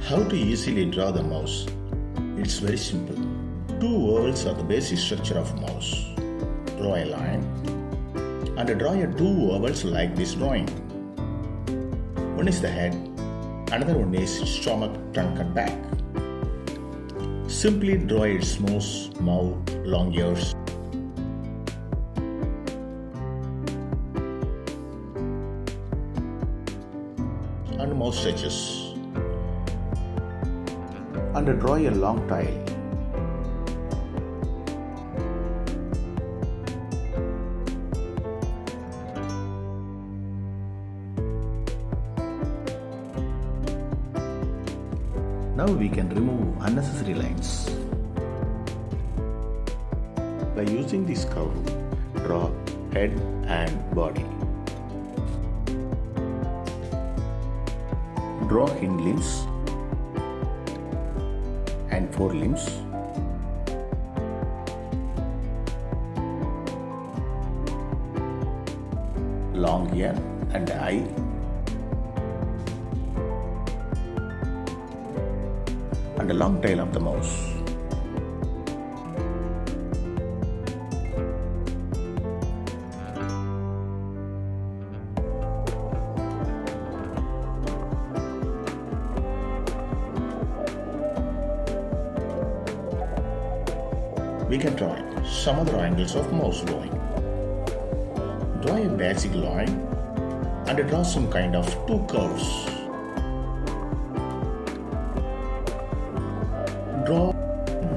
How to easily draw the mouse? It's very simple. Two ovals are the basic structure of mouse. Draw a line and draw a two ovals like this drawing. One is the head, another one is stomach, trunk and back. Simply draw its nose, mouth, long ears. And mouth stretches. And draw a long tail. Now we can remove unnecessary lines. By using this curve, draw head and body. Draw hind limbs and forelimbs. Long ear and eye. And the long tail of the mouse. We can draw some other angles of mouse drawing. Draw a basic line and draw some kind of two curves. Draw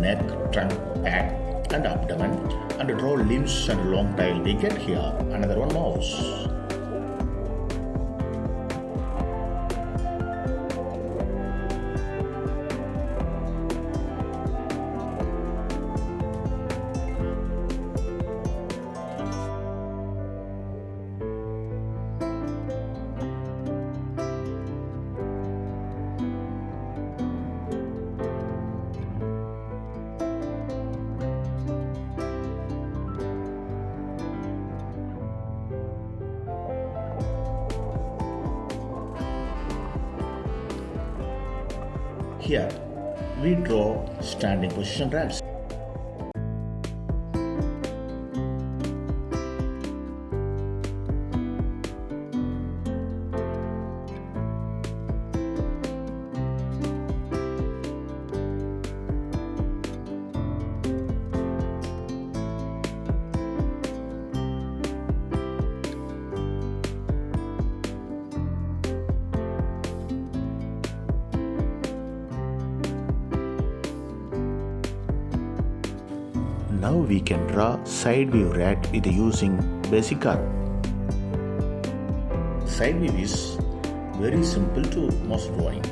neck, trunk, back and abdomen and draw limbs and long tail. We get here another one mouse. Here, we draw standing position rats. Now we can draw side view rat with using basic curve. Side view is very simple to mouse drawing.